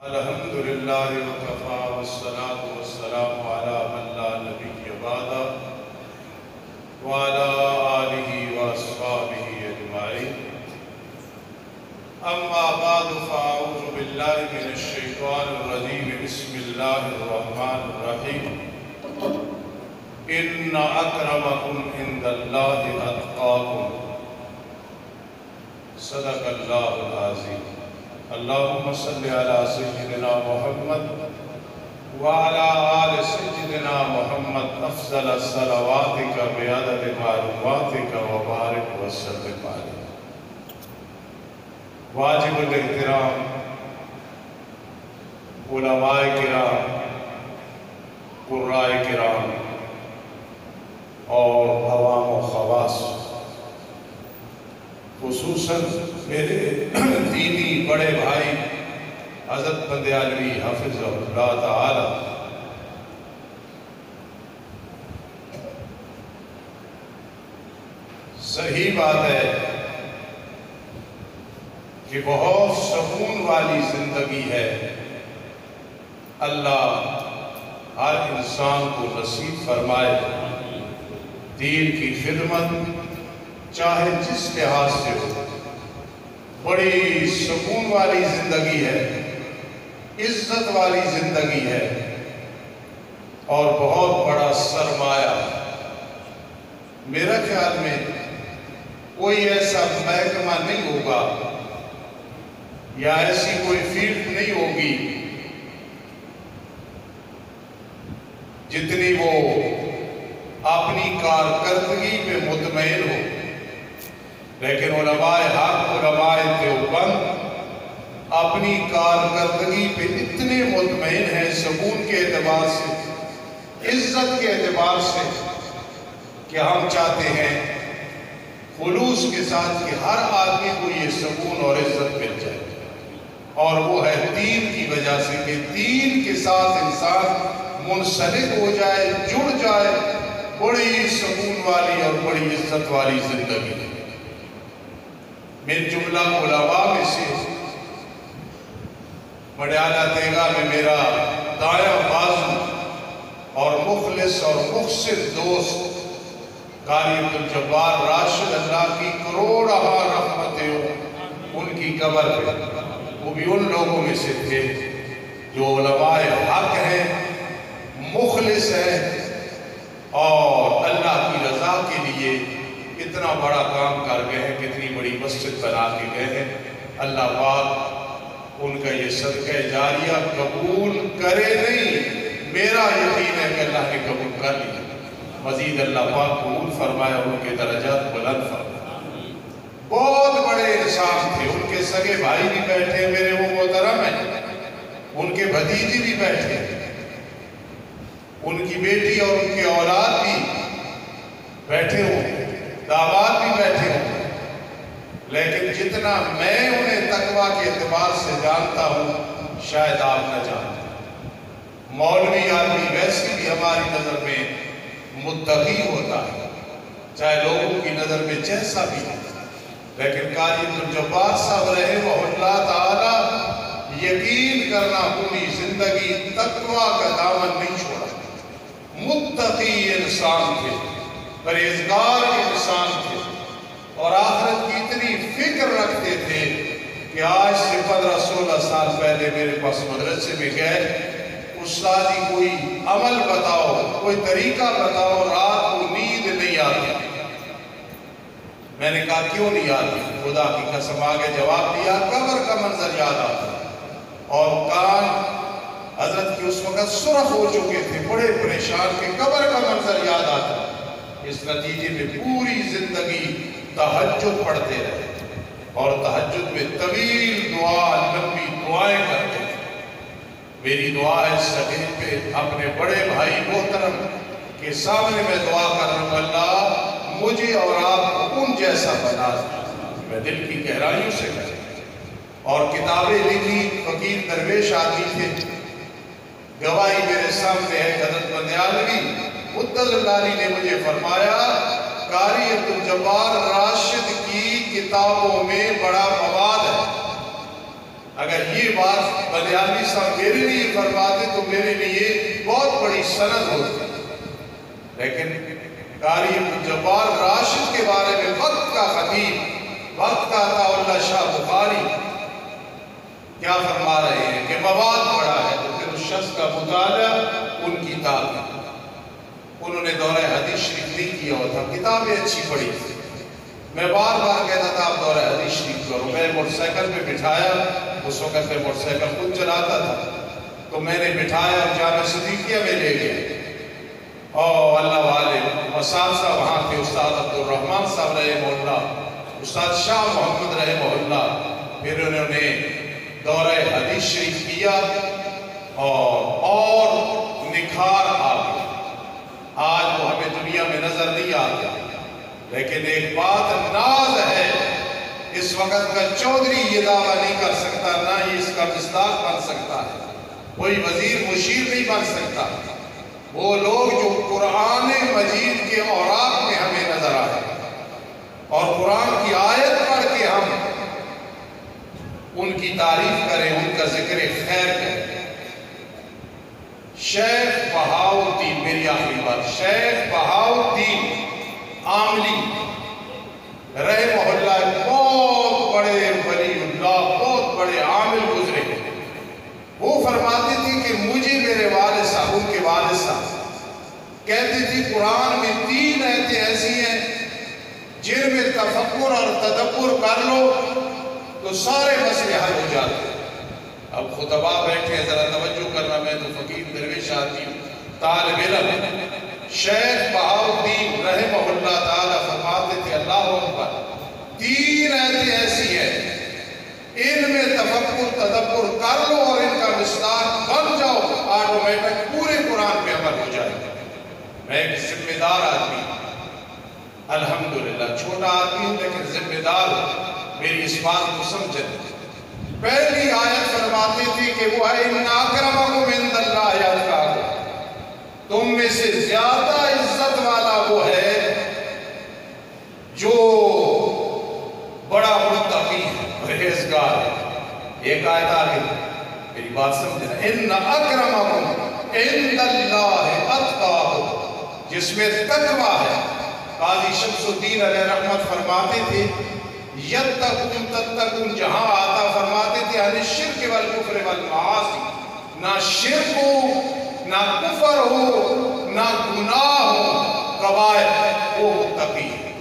الحمدللہ وکفا والصلاة والسلام علی من لا نبی بعدہ وعلی آلہ واصحابہ اجمعین اما بعد فاعوذ باللہ من الشیطان الرجیم بسم اللہ الرحمن الرحیم ان اکرمکم عند اللہ اتقاکم صدق اللہ العظیم اللہم صلی علی سیدنا محمد وعلی آل سیدنا محمد افضل الصلواتک بعدد معلوماتک وبارک وسلم علیہ واجب الاحترام علماء کرام قراء کرام اور عوام و خواص خصوصاً میرے دینی بڑے بھائی حضرت بندیالوی حافظ اللہ تعالی صحیح بات ہے کہ بہت سکون والی زندگی ہے اللہ ہر انسان کو نصیب فرمائے دین کی خدمت چاہے جس لحاظ سے ہو بڑی سکون والی زندگی ہے عزت والی زندگی ہے اور بہت بڑا سرمایہ میرا خیال میں کوئی ایسا محکمہ نہیں ہوگا یا ایسی کوئی فیلڈ نہیں ہوگی جتنی وہ اپنی کارکردگی پہ مطمئن ہو لیکن علماء حق علماء دیوبند اپنی کارکردگی پہ اتنے مطمئن ہیں سکون کے اعتبار سے عزت کے اعتبار سے کہ ہم چاہتے ہیں خلوص کے ساتھ کہ ہر آدمی کو یہ سکون اور عزت مل جائے اور وہ ہے دین کی وجہ سے کہ دین کے ساتھ انسان منسلک ہو جائے جڑ جائے بڑی سکون والی اور بڑی عزت والی زندگی من جملہ علماء میں سے مڈیالہ دیگا میں میرا دایاں بازو اور مخلص اور محسن دوست قاری عبدالجبار راشد اللہ کی کروڑہ رحمتیں ہوں ان کی قبر پہ وہ بھی ان لوگوں میں سے تھے جو علماء حق ہیں مخلص ہیں اور اللہ کی رضا کے لیے اتنا بڑا کام کر گئے ہیں کتنی بڑی مسجد بنا کے گئے ہیں اللہ پاک ان کا یہ صدقہ جاریہ قبول کرے نہیں میرا یقین ہے کہ اللہ نے قبول کر لیا مزید اللہ پاک قبول فرمایا ان کے درجات بلند فرمایا بہت بڑے انسان تھے ان کے سگے بھائی بھی بیٹھے میرے وہ محترم ہیں ان کے بھتیجی بھی بیٹھے ان کی بیٹی اور ان کے اولاد بھی بیٹھے ہوئے دعوات بھی بیٹھے ہوئے لیکن جتنا میں انہیں تقویٰ کے اعتبار سے جانتا ہوں شاید آپ نہ جانتے مولوی آدمی ویسے بھی ہماری نظر میں متقی ہوتا ہے چاہے لوگوں کی نظر میں جیسا بھی ہے لیکن قاری عبدالجبار صاحب رحمہ اللہ تعالی یقین کرنا پوری زندگی تقویٰ کا دامن نہیں چھوڑا متقی انسان تھے پرہیزگار انسان تھے اور آخرت کی اتنی فکر رکھتے تھے کہ آج سے 15-16 سال پہلے میرے پاس مدرسے میں گئے استادی کوئی عمل بتاؤ کوئی طریقہ بتاؤ رات کو نیند نہیں آتی میں نے کہا کیوں نہیں آتی خدا کی قسم آگے جواب دیا قبر کا منظر یاد آتا اور کان حضرت کی اس وقت سرخ ہو چکے تھے بڑے پریشان کہ قبر کا منظر یاد آتا اس نتیجے میں پوری زندگی تہجد پڑھتے رہے اور تہجد میں طویل دعا لمبی دعائیں کرتے ہیں میری دعا ہے سجدے پہ اپنے بڑے بھائی محترم کے سامنے میں دعا کر رہا ہوں اللہ مجھے اور آپ کو ان جیسا بنا میں دل کی گہرائیوں سے کروں اور کتابیں لکھی فقیر درویش آدمی تھے گواہی میرے سامنے ہے حضرت بندیالوی اللہ نے مجھے فرمایا قاری عبدالجبار راشد کی کتابوں میں بڑا مواد ہے اگر یہ بات بلیالی صاحب میرے لیے فرماتے تو میرے لیے بہت بڑی سند ہوتی، لیکن قاری عبدالجبار راشد کے بارے میں وقت کا خطیب، وقت کا عطا اللہ شاہ بخاری کیا فرما رہے ہیں کہ مواد پڑا ہے تو پھر اس شخص کا مطالعہ ان کی تعلیم، انہوں نے دورہ حدیث شریف نہیں کیا ہوتا، کتابیں اچھی پڑھی تھی۔ میں بار بار کہتا تھا آپ دورہ حدیث شریف کرو، میں موٹر سائیکل پہ بٹھایا، اس وقت میں موٹر سائیکل خود چلاتا تھا، تو میں نے بٹھایا اور جامعہ صدیقیہ میں لے گیا، اور اللہ والے اساتذہ وہاں کے استاد عبدالرحمن صاحب رحمہ اللہ، استاد شاہ محمد رحمہ اللہ، پھر انہوں نے دورہ حدیث شریف کیا اور نکھار آ گیا۔ آج وہ ہمیں دنیا میں نظر نہیں آتا، لیکن ایک بات ناز ہے، اس وقت کا چودھری یہ دعویٰ نہیں کر سکتا، نہ ہی اس کا مصداق بن سکتا ہے، کوئی وزیر مشیر نہیں بن سکتا، وہ لوگ جو قرآن مجید کے اوراق میں ہمیں نظر آئے اور قرآن کی آیت پڑھ کے ہم ان کی تعریف کریں، ان کا ذکر خیر کریں۔ شیخ بہاؤالدین، میری آخری بات، شیخ بہاؤالدین عاملی رحمہ اللہ بہت بڑے ولی اللہ، بہت بڑے عامل گزرے، وہ فرماتے تھے کہ مجھے میرے والد صاحب، ان کے والد صاحب کہتے تھے قرآن میں 3 آیتیں ایسی ہیں جن میں تفکر اور تدبر کر لو تو سارے مسئلے حل ہو جاتے ہیں۔ اب خطبہ بیٹھے ہیں، ذرا توجہ کرنا، میں تو فقیر درویش آدمی ہوں، طالب علم۔ شیخ بہاؤالدین رحمہ اللہ تعالیٰ فرماتے تھے اللہ اکبر، 3 آیتیں ایسی ہیں ان میں تفکر تدبر کر لو اور ان کا مصداق بن جاؤ، آٹومیٹک پورے قرآن پہ عمل ہو جائے گا۔ میں ایک ذمہ دار آدمی ہوں، الحمدللہ چھوٹا آدمی ہوں لیکن ذمہ دار ہوں، میری اس بات کو سمجھیں۔ پہلی آیت فرماتی تھی کہ وہ ہے ان اکرمکم عند اللہ اتقاکم، تم میں سے زیادہ عزت والا وہ ہے جو بڑا متقی ہے، پرہیزگار ہے۔ ایک آیت آگے، میری بات سمجھنا، ان اکرمکم عند اللہ اتقاکم، جس میں تقوی ہے۔ قاضی شمس الدین علیہ رحمت فرماتے تھے یتقون تتقون، جہاں آتا فرماتے تھے عن الشرک والکفر والمعاصی، نہ شرک ہو، نہ کفر ہو، نہ گناہ ہو، قبائح، وہ متقی ہے،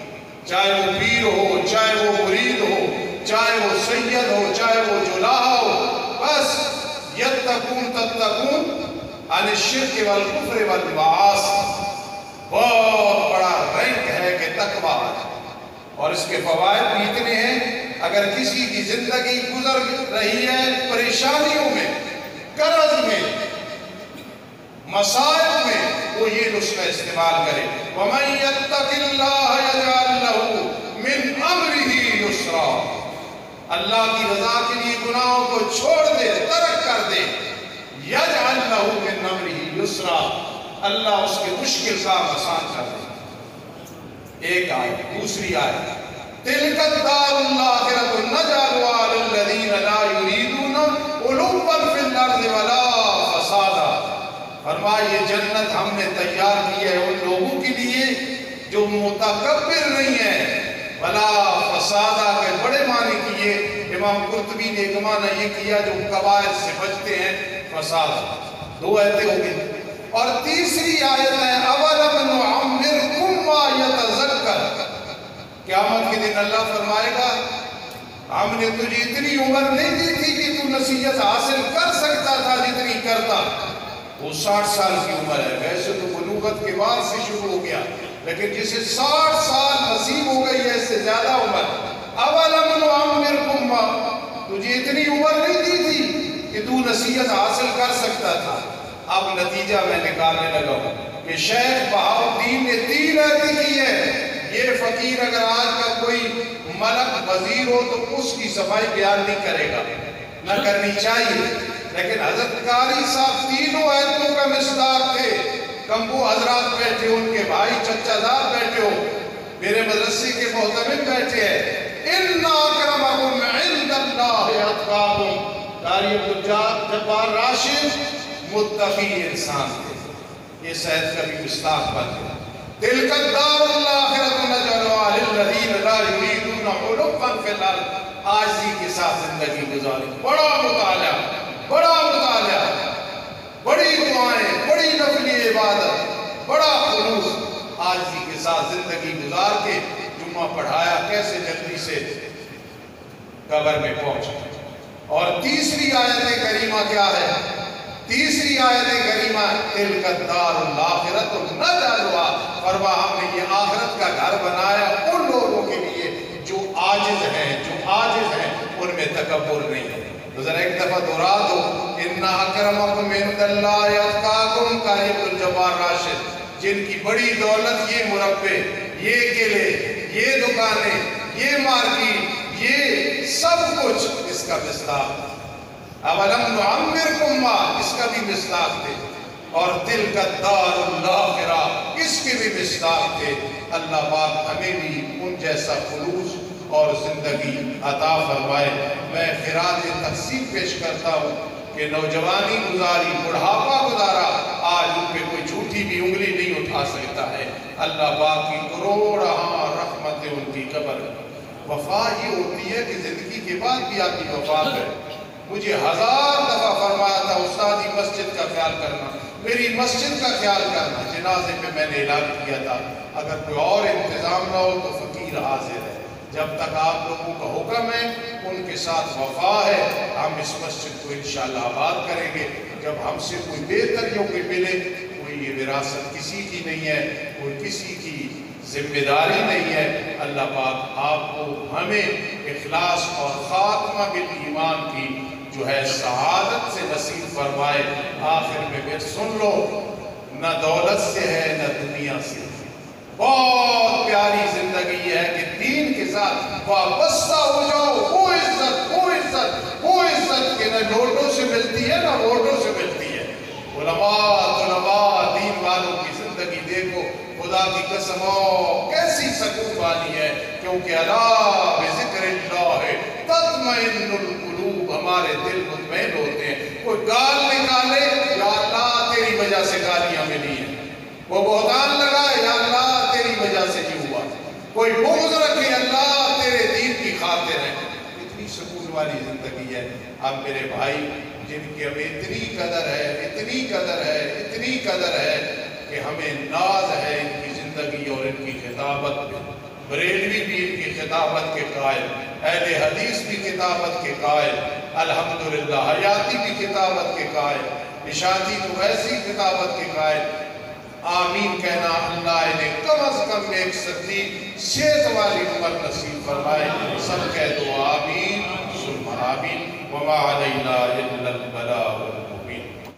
چاہے وہ پیر ہو، چاہے وہ مرید ہو، چاہے وہ سید ہو، چاہے وہ جلاح ہو، بس یتقون تتقون عن الشرک والکفر والمعاصی، بہت بڑا رینک ہے کہ تقویٰ ہے، اور اس کے فوائد بھی اتنے ہیں۔ اگر کسی کی زندگی گزر رہی ہے پریشانیوں میں، قرض میں، مسائل میں، وہ یہ نسخہ استعمال کرے، وَمَن يَتَّقِ اللَّهَ يَجْعَلْ لَهُ مِنْ أَمْرِهِ يُسْرًا، اللہ کی رضا کے لیے گناہوں کو چھوڑ دے، ترک کر دے، يَجْعَلْ لَهُ مِنْ أَمْرِهِ يُسْرًا، اللہ اس کے مشکل کام آسان کر دے۔ ایک آیت، دوسری آیت، تِلْكَ الدَّارُ الْآخِرَةُ نَجْعَلُهَا لِلَّذِينَ لَا يُرِيدُونَ عُلُوًّا فِي الْأَرْضِ وَلَا فَسَادًا، فرمایا یہ جنت ہم نے تیار کی ہے ان لوگوں کے لیے جو متکبر نہیں ہیں، وَلَا فَسَادًا کے بڑے معنی کیے، امام قرطبی نے ایک معنی یہ کیا جو قبائل سے بچتے ہیں، فساد۔ 2 آیتیں ہو گئی، اور تیسری آیت ہے اَوَلَمْ نُعَمِّرْكُمْ مَا يَتَذَكَّرُ، قیامت کے دن اللہ فرمائے گا ہم نے تجھے اتنی عمر نہیں دی تھی کہ تو نصیحت حاصل کر سکتا تھا جتنی کرتا۔ وہ 60 سال کی عمر ہے، ویسے تو بلوغت کے بعد سے شروع ہو گیا، لیکن جسے 60 سال نصیب ہو گئی ہے اس سے زیادہ عمر، اَوَلَمْ نُعَمِّرْكُمْ مَا، تجھے اتنی عمر نہیں دی تھی کہ تو نصیحت حاصل کر سکتا تھا۔ اب نتیجہ میں نکالنے لگا ہوں کہ شیخ بہاؤالدین نے 3 آیتیں کی ہے۔ یہ فقیر اگر آج کا کوئی ملک وزیر ہو تو اس کی صفائی بیان نہیں کرے گا، نہ کرنی چاہیے، لیکن حضرت قاری صاحب 3 آیتوں کا مصداق تھے۔ کمبو حضرات بیٹھے، ان کے بھائی چچا زاد بیٹھے ہو، میرے مدرسے کے محتمم بیٹھے ہیں، اِنَّ أَكْرَمَكُمْ عِندَ اللَّهِ أَتْقَاكُمْ، قاری عبدالجبار راشد متقی انسان تھے. یہ صحت کا بھی مصداق بن گیا. تلک الدار الآخرۃ نجعلها للذین لا یریدون علوا فی الارض. عاجزی کے ساتھ زندگی گزاری. بڑا مطالعہ، بڑی دعائیں، بڑی نفلی عبادت، بڑا خلوص. عاجزی کے ساتھ زندگی گزار کے جمعہ پڑھایا. کیسے جلدی سے قبر میں پہنچا. اور تیسری آیت کریمہ کیا ہے؟ تیسری آیت کریمہ تلک الدار الآخرۃ نجعلها. فرما ہم نے یہ آخرت کا گھر بنایا ان لوگوں کے لیے جو عاجز ہیں ان میں تکبر نہیں ہے. تو ذرا ایک دفعہ دہرا دو. ان اکرمکم عند اللہ اتقاکم. قاری عبدالجبار راشد جن کی بڑی دولت، یہ مربے، یہ قلعے، یہ دکانیں، یہ مارکیٹ، یہ سب کچھ اس کا مصداق. اولم نعمرکم ما، اس کا بھی مصداق تھے. اور تلک الدار الآخرہ، اس کے بھی مصداق تھے. اللہ پاک ہمیں بھی ان جیسا خلوص اور زندگی عطا فرمائے. میں خراج تقسیم پیش کرتا ہوں کہ نوجوانی گزاری، بڑھاپا گزارا، آج ان پہ کوئی جھوٹی بھی انگلی نہیں اٹھا سکتا ہے. اللہ پاک کی کروڑ رحمتیں ان کی قبر. وفا یہ ہوتی ہے کہ زندگی کے بعد بھی آپ کی وفا کرے. مجھے 1000 دفعہ فرمایا تھا استادی مسجد کا خیال کرنا، میری مسجد کا خیال کرنا. جنازے پہ میں نے اعلان کیا تھا اگر کوئی اور انتظام نہ ہو تو فقیر حاضر ہے. جب تک آپ لوگوں کا حکم ہے، ان کے ساتھ وفا ہے، ہم اس مسجد کو انشاءاللہ آباد کریں گے. جب ہم سے کوئی بہتر یا کوئی ملے، کوئی یہ وراثت کسی کی نہیں ہے، کوئی کسی کی ذمہ داری نہیں ہے. اللہ پاک آپ کو ہمیں اخلاص اور خاتمہ بالایمان کی جو ہے سعادت سے نصیب فرمائے. آخر میں پھر سن لو، نہ دولت سے ہے نہ دنیا سے. بہت پیاری زندگی ہے کہ دین کے ساتھ وابستہ ہو جاؤ. وہ عزت کہ نہ نوٹوں سے ملتی ہے نہ ووٹوں سے ملتی ہے. علماء دین والوں کی زندگی دیکھو، خدا کی قسم کیسی سکون والی ہے. کیونکہ الا بذکر اللہ تطمئن القلوب، ہمارے دل مطمئن ہوتے ہیں. کوئی گال نکالے، یا اللہ تیری وجہ سے گالیاں ملی ہیں. وہ بہتان لگائے، یا اللہ تیری وجہ سے یہ ہوا. کوئی بغض رکھے، اللہ تیرے دین کی خاطر ہے. اتنی سکون والی زندگی ہے. اب میرے بھائی جن کی ہمیں اتنی قدر ہے کہ ہمیں ناز ہے ان کی زندگی اور ان کی خطابت پہ. بریلوی بھی ان کی خطابت کے قائل، اہل حدیث بھی خطابت کے قائل، الحمدللہ حیاتی بھی خطابت کے قائل، نشاطی تو ایسی خطابت کے قائل. آمین کہنا. اللہ انہیں کم از کم ایک صدیق صحت والی عمر نصیب فرمائے. سب کہہ دو آمین ثم آمین. وما علینا الا البلاغ.